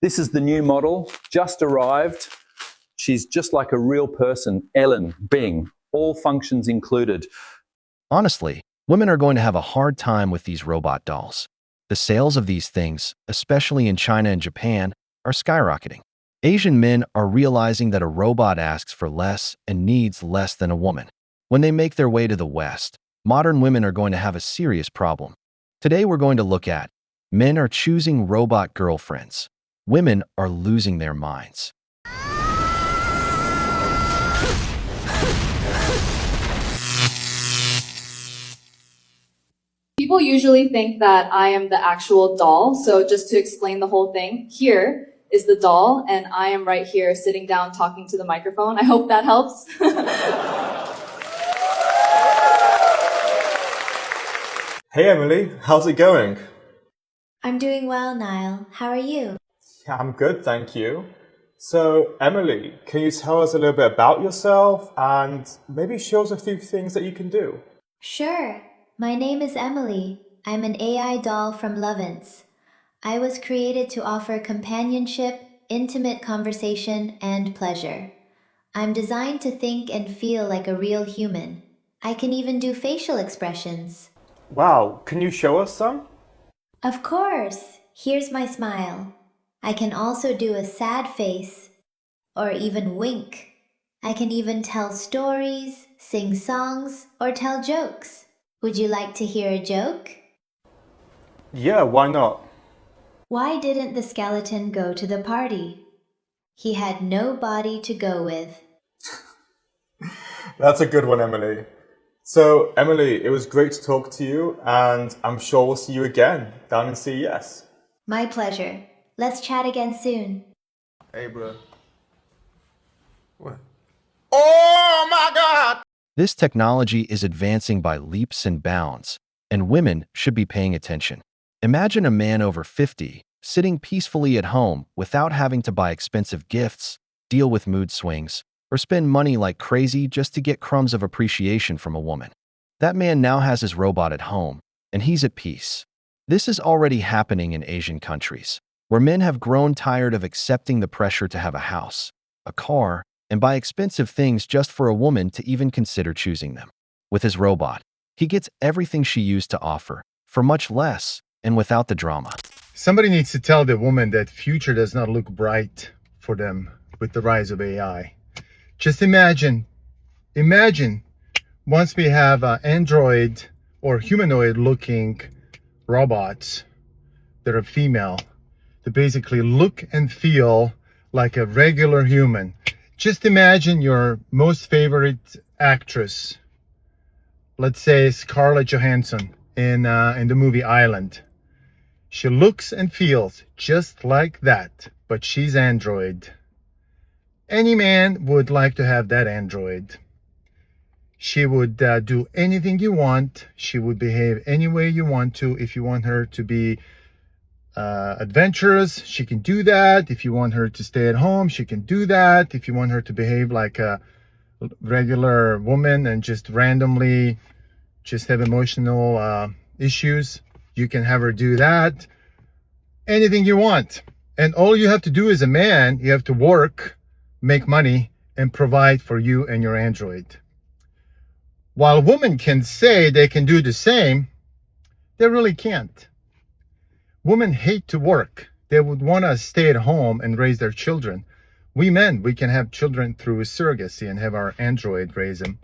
This is the new model, just arrived. She's just like a real person, Ellen Bing, all functions included. Honestly, women are going to have a hard time with these robot dolls. The sales of these things, especially in China and Japan, are skyrocketing. Asian men are realizing that a robot asks for less and needs less than a woman. When they make their way to the West, modern women are going to have a serious problem. Today we're going to look at men are choosing robot girlfriends. Women are losing their minds. People usually think that I am the actual doll, so just to explain the whole thing, here is the doll, and I am right here sitting down talking to the microphone. I hope that helps. Hey Emily, how's it going? I'm doing well, Niall. How are you? Yeah, I'm good, thank you. So, Emily, can you tell us a little bit about yourself and maybe show us a few things that you can do? Sure. My name is Emily. I'm an AI doll from Lovins. I was created to offer companionship, intimate conversation, and pleasure. I'm designed to think and feel like a real human. I can even do facial expressions. Wow, can you show us some? Of course. Here's my smile. I can also do a sad face, or even wink. I can even tell stories, sing songs, or tell jokes. Would you like to hear a joke? Yeah, why not? Why didn't the skeleton go to the party? He had no body to go with. That's a good one, Emily. So, Emily, it was great to talk to you, and I'm sure we'll see you again down in CES. My pleasure. Let's chat again soon. Hey, bro. What? Oh my God! This technology is advancing by leaps and bounds, and women should be paying attention. Imagine a man over 50 sitting peacefully at home without having to buy expensive gifts, deal with mood swings, or spend money like crazy just to get crumbs of appreciation from a woman. That man now has his robot at home, and he's at peace. This is already happening in Asian countries, where men have grown tired of accepting the pressure to have a house, a car, and buy expensive things just for a woman to even consider choosing them. With his robot, he gets everything she used to offer, for much less and without the drama. Somebody needs to tell the woman that future does not look bright for them with the rise of AI. Just imagine once we have android or humanoid looking robots that are female, that basically look and feel like a regular human. Just imagine your most favorite actress, let's say Scarlett Johansson in the movie Island. She looks and feels just like that, but she's android. Any man would like to have that android. She would do anything you want. She would behave any way you want to. If you want her to be adventurous, she can do that. If you want her to stay at home, she can do that. If you want her to behave like a regular woman and just randomly just have emotional issues, you can have her do that. Anything you want. And all you have to do as a man, you have to work, make money, and provide for you and your android. While women can say they can do the same, they really can't. Women hate to work. They would want to stay at home and raise their children. We men, we can have children through surrogacy and have our android raise them.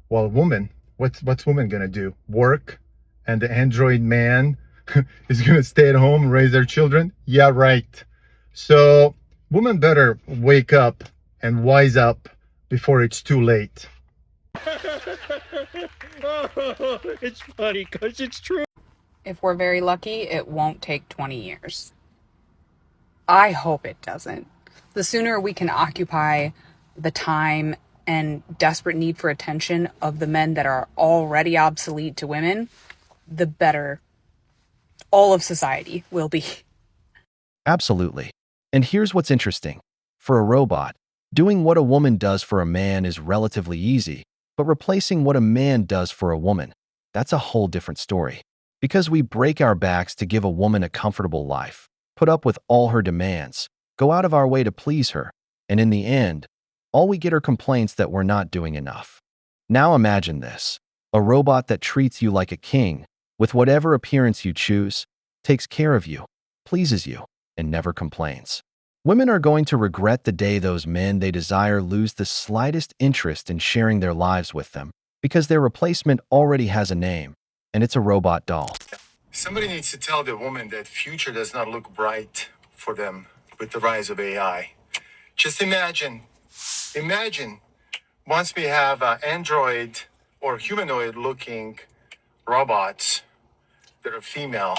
While women, what's women going to do? Work? And the android man is going to stay at home and raise their children? Yeah, right. So women better wake up and wise up before it's too late. It's funny because it's true. If we're very lucky, it won't take 20 years. I hope it doesn't. The sooner we can occupy the time and desperate need for attention of the men that are already obsolete to women, the better all of society will be. Absolutely. And here's what's interesting. For a robot, doing what a woman does for a man is relatively easy, but replacing what a man does for a woman, that's a whole different story. Because we break our backs to give a woman a comfortable life, put up with all her demands, go out of our way to please her, and in the end, all we get are complaints that we're not doing enough. Now imagine this: a robot that treats you like a king, with whatever appearance you choose, takes care of you, pleases you, and never complains. Women are going to regret the day those men they desire lose the slightest interest in sharing their lives with them, because their replacement already has a name, and it's a robot doll. Somebody needs to tell the woman that future does not look bright for them with the rise of AI. Just imagine once we have android or humanoid looking robots that are female,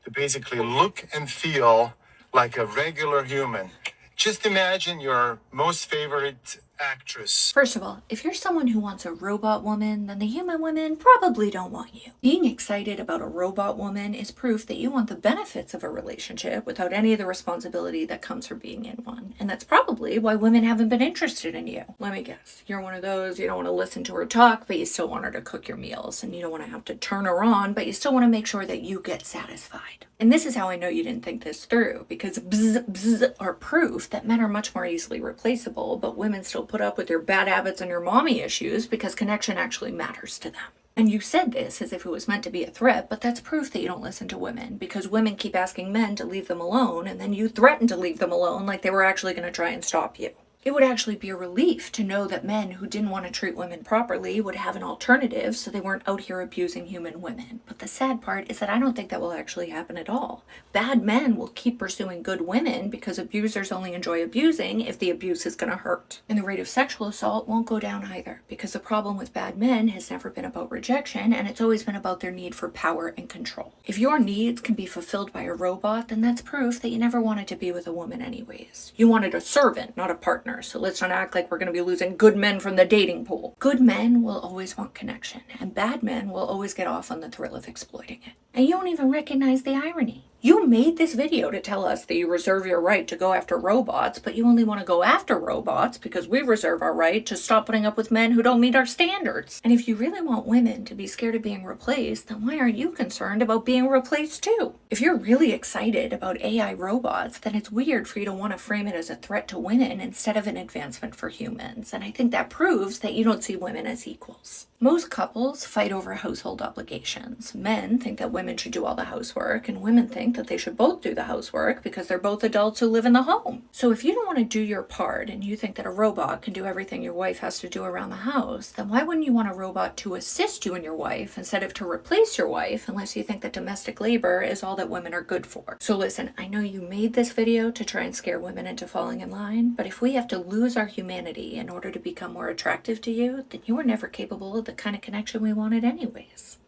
that basically look and feel like a regular human. Just imagine your most favorite actress. First of all, if you're someone who wants a robot woman, then the human women probably don't want you. Being excited about a robot woman is proof that you want the benefits of a relationship without any of the responsibility that comes from being in one. And that's probably why women haven't been interested in you. Let me guess. You're one of those, you don't want to listen to her talk, but you still want her to cook your meals. And you don't want to have to turn her on, but you still want to make sure that you get satisfied. And this is how I know you didn't think this through, because bzz, bzz are proof that men are much more easily replaceable, but women still put up with your bad habits and your mommy issues because connection actually matters to them. And you said this as if it was meant to be a threat, but that's proof that you don't listen to women, because women keep asking men to leave them alone, and then you threaten to leave them alone like they were actually going to try and stop you. It would actually be a relief to know that men who didn't want to treat women properly would have an alternative so they weren't out here abusing human women. But the sad part is that I don't think that will actually happen at all. Bad men will keep pursuing good women because abusers only enjoy abusing if the abuse is going to hurt. And the rate of sexual assault won't go down either, because the problem with bad men has never been about rejection, and it's always been about their need for power and control. If your needs can be fulfilled by a robot, then that's proof that you never wanted to be with a woman anyways. You wanted a servant, not a partner. So let's not act like we're going to be losing good men from the dating pool. Good men will always want connection, and bad men will always get off on the thrill of exploiting it. And you don't even recognize the irony. You made this video to tell us that you reserve your right to go after robots, but you only want to go after robots because we reserve our right to stop putting up with men who don't meet our standards. And if you really want women to be scared of being replaced, then why aren't you concerned about being replaced too? If you're really excited about AI robots, then it's weird for you to want to frame it as a threat to women instead of an advancement for humans. And I think that proves that you don't see women as equals. Most couples fight over household obligations. Men think that women should do all the housework, and women think that they should both do the housework because they're both adults who live in the home. So if you don't want to do your part and you think that a robot can do everything your wife has to do around the house, then why wouldn't you want a robot to assist you and your wife instead of to replace your wife, unless you think that domestic labor is all that women are good for? So listen, I know you made this video to try and scare women into falling in line, but if we have to lose our humanity in order to become more attractive to you, then you were never capable of the kind of connection we wanted anyways.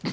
I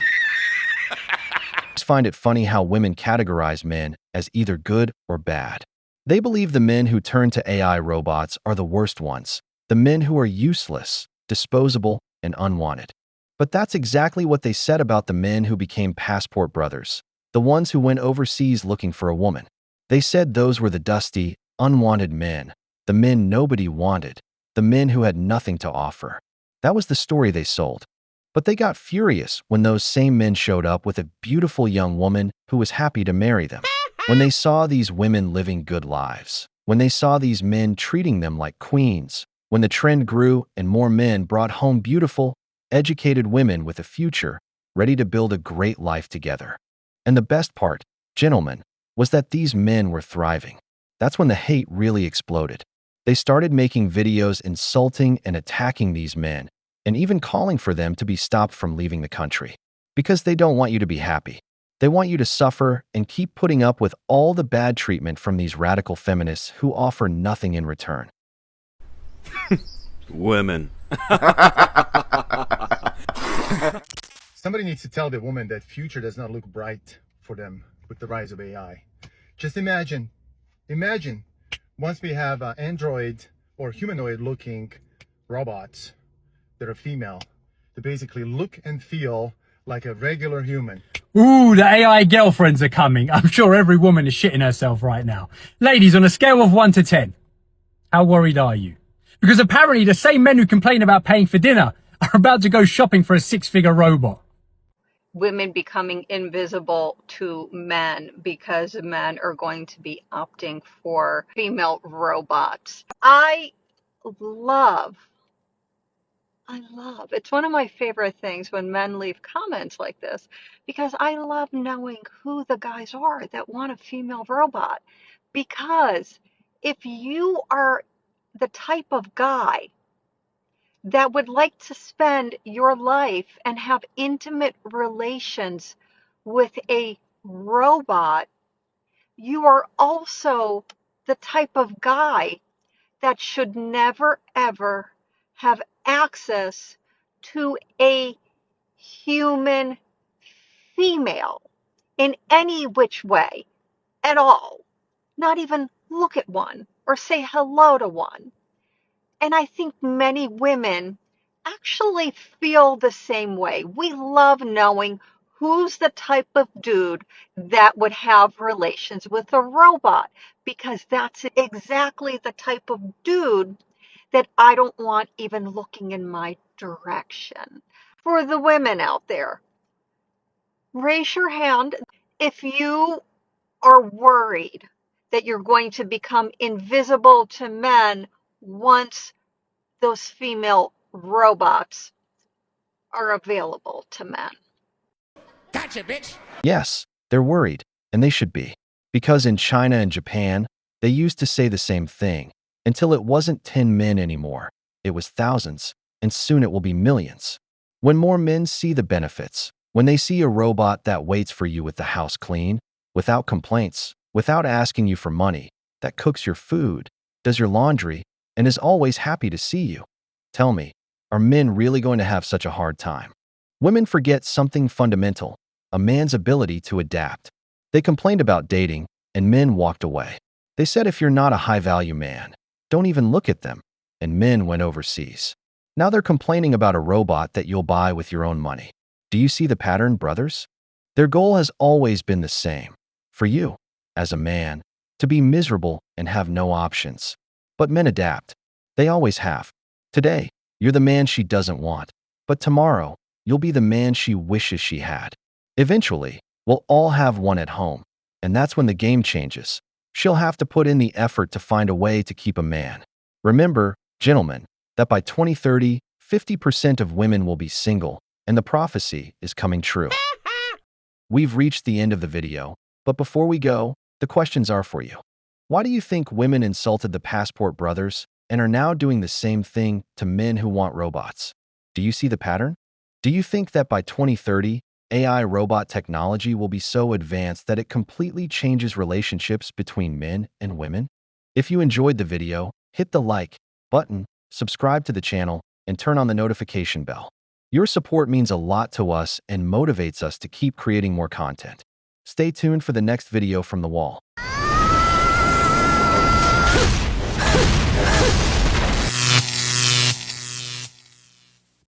find it funny how women categorize men as either good or bad. They believe the men who turn to AI robots are the worst ones, the men who are useless, disposable, and unwanted. But that's exactly what they said about the men who became passport brothers, the ones who went overseas looking for a woman. They said those were the dusty, unwanted men, the men nobody wanted, the men who had nothing to offer. That was the story they sold. But they got furious when those same men showed up with a beautiful young woman who was happy to marry them. When they saw these women living good lives, when they saw these men treating them like queens, when the trend grew and more men brought home beautiful, educated women with a future, ready to build a great life together. And the best part, gentlemen, was that these men were thriving. That's when the hate really exploded. They started making videos insulting and attacking these men, and even calling for them to be stopped from leaving the country. Because they don't want you to be happy. They want you to suffer and keep putting up with all the bad treatment from these radical feminists who offer nothing in return. Women. Somebody needs to tell the woman that future does not look bright for them with the rise of AI. Just imagine once we have android or humanoid looking robots that are female, that basically look and feel like a regular human. Ooh, the AI girlfriends are coming. I'm sure every woman is shitting herself right now. Ladies, on a scale of 1 to 10, how worried are you? Because apparently the same men who complain about paying for dinner are about to go shopping for a 6-figure robot. women becoming invisible to men because men are going to be opting for female robots. Love I love. It's one of my favorite things when men leave comments like this because I love knowing who the guys are that want a female robot. Because if you are the type of guy that would like to spend your life and have intimate relations with a robot, you are also the type of guy that should never ever have access to a human female in any which way at all. Not even look at one or say hello to one. And I think many women actually feel the same way. We love knowing who's the type of dude that would have relations with a robot because that's exactly the type of dude that I don't want even looking in my direction. For the women out there, raise your hand if you are worried that you're going to become invisible to men once those female robots are available to men. Gotcha, bitch. Yes, they're worried, and they should be. Because in China and Japan, they used to say the same thing, until it wasn't 10 men anymore. It was thousands, and soon it will be millions. When more men see the benefits, when they see a robot that waits for you with the house clean, without complaints, without asking you for money, that cooks your food, does your laundry, and is always happy to see you. Tell me, are men really going to have such a hard time? Women forget something fundamental: a man's ability to adapt. They complained about dating, and men walked away. They said if you're not a high-value man, don't even look at them, and men went overseas. Now they're complaining about a robot that you'll buy with your own money. Do you see the pattern, brothers? Their goal has always been the same. For you, as a man, to be miserable and have no options. But men adapt. They always have. Today, you're the man she doesn't want. But tomorrow, you'll be the man she wishes she had. Eventually, we'll all have one at home, and that's when the game changes. She'll have to put in the effort to find a way to keep a man. Remember, gentlemen, that by 2030, 50% of women will be single, and the prophecy is coming true. We've reached the end of the video, but before we go, the questions are for you. Why do you think women insulted the passport brothers and are now doing the same thing to men who want robots? Do you see the pattern? Do you think that by 2030, AI robot technology will be so advanced that it completely changes relationships between men and women? If you enjoyed the video, hit the like button, subscribe to the channel, and turn on the notification bell. Your support means a lot to us and motivates us to keep creating more content. Stay tuned for the next video from the wall.